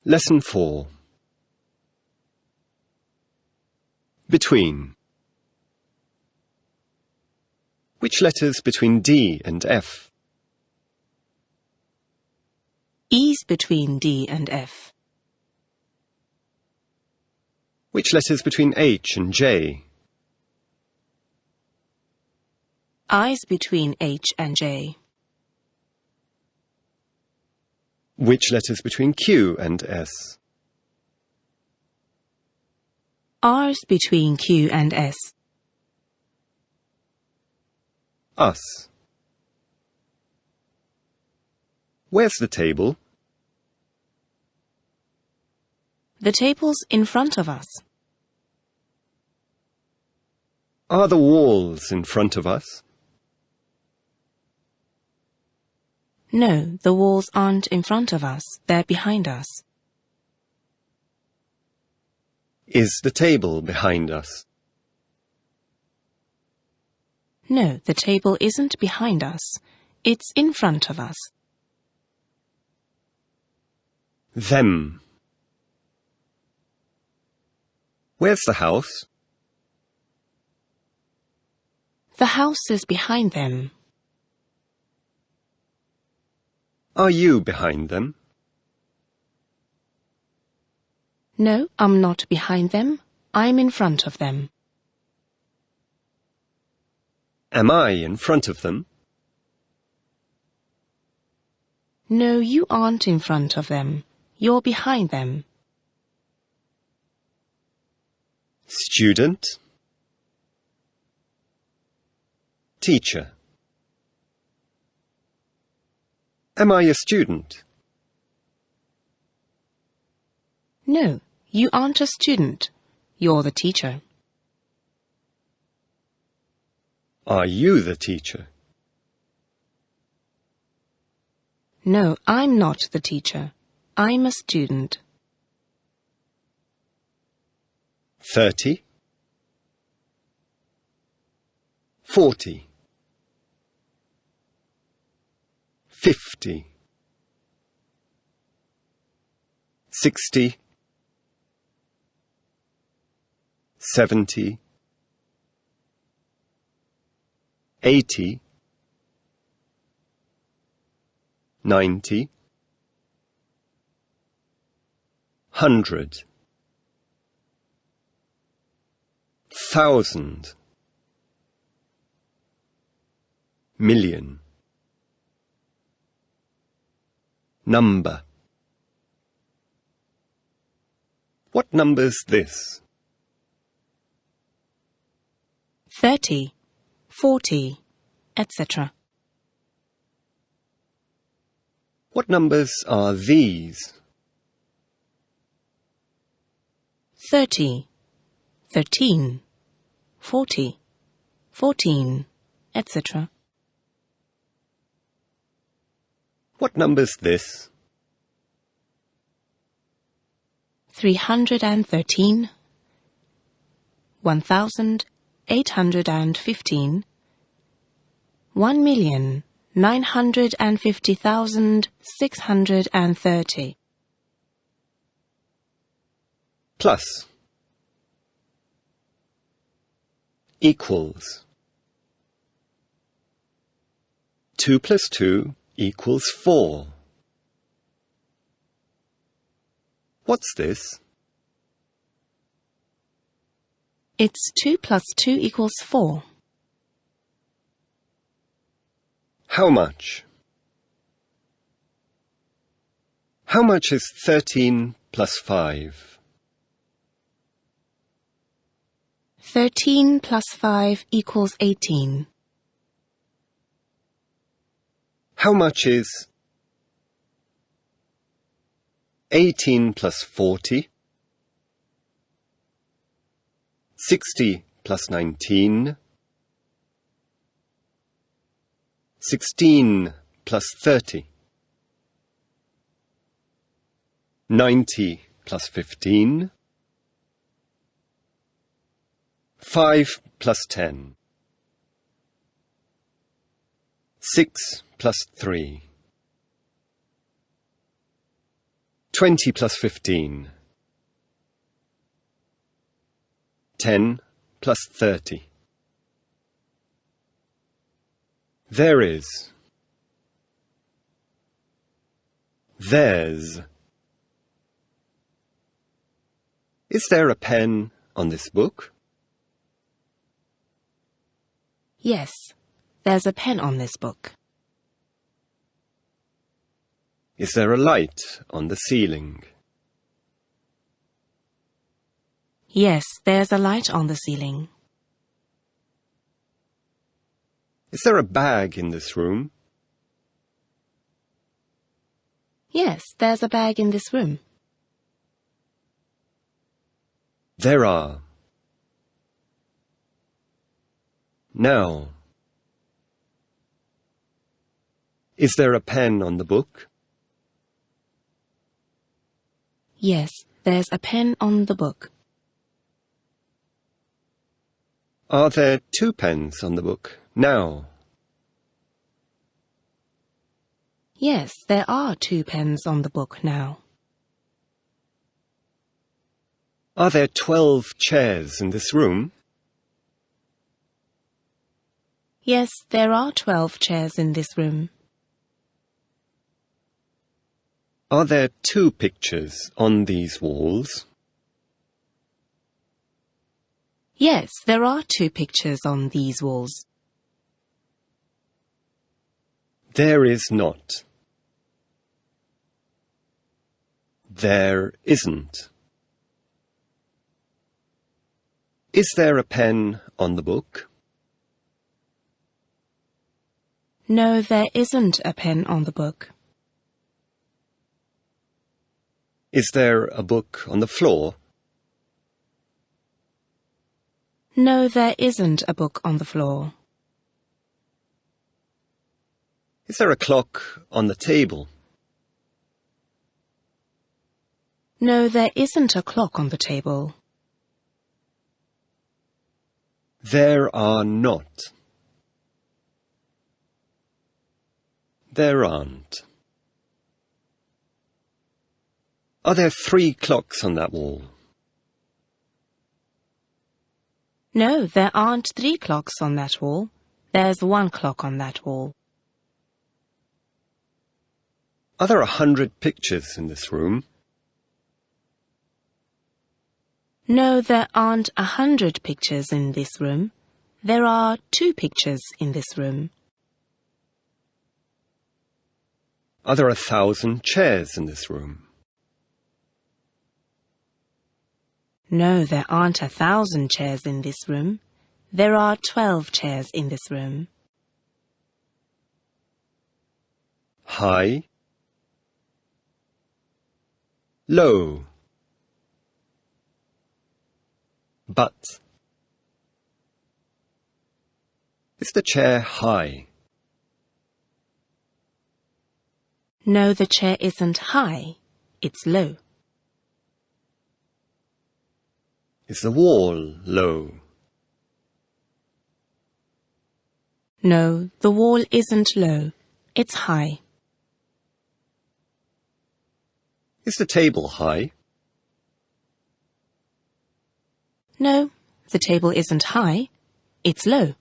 Lesson 4. Between. Which letters between D and F? E's between D and F. Which letters between H and J? I's between H and J. Which letters between Q and S? R's between Q and S. Us. Where's the table? The table's in front of us. Are the walls in front of us? No, the walls aren't in front of us. They're behind us. Is the table behind us? No, the table isn't behind us. It's in front of us. Them. Where's the house? The house is behind them. Are you behind them? No, I'm not behind them. I'm in front of them. Am I in front of them? No, you aren't in front of them. You're behind them. Student. Teacher. Am I a student? No, you aren't a student. You're the teacher. Are you the teacher? No, I'm not the teacher. I'm a student. 30. 40. 50. 60. 70. 80. 90. 100. 1,000. Million. Number. What number's this? 30, 40, etc. What numbers are these? 30, 13, 40, 14, etc. What number's this? 313, 1,815, 1,950,630. Plus. Equals. 2 plus 2 equals 4. What's this? It's 2 plus 2 equals 4. How much? How much is 13 plus 5? 13 plus 5 equals 18. How much is 18 plus 40? 60 plus 19? 16 plus 30? 90 plus 15? 5 plus 10? 6 plus 3? 20 plus 15. 10 plus 30. There is. There's. Is there a pen on this book? Yes, there's a pen on this book. Is there a light on the ceiling? Yes, there's a light on the ceiling. Is there a bag in this room? Yes, there's a bag in this room. There are. Now. Is there a pen on the book? Yes, there's a pen on the book. Are there 2 pens on the book now? Yes, there are 2 pens on the book now. Are there 12 chairs in this room? Yes, there are 12 chairs in this room. Are there 2 pictures on these walls? Yes, there are 2 pictures on these walls. There is not. There isn't. Is there a pen on the book? No, there isn't a pen on the book. Is there a book on the floor? No, there isn't a book on the floor. Is there a clock on the table? No, there isn't a clock on the table. There are not. There aren't. Are there 3 clocks on that wall? No, there aren't 3 clocks on that wall. There's 1 clock on that wall. Are there 100 pictures in this room? No, there aren't 100 pictures in this room. There are 2 pictures in this room. Are there 1,000 chairs in this room? No, there aren't 1,000 chairs in this room. There are 12 chairs in this room. High. Low. But. Is the chair high? No, the chair isn't high. It's low. Is the wall low? No, the wall isn't low. It's high. Is the table high? No, the table isn't high. It's low.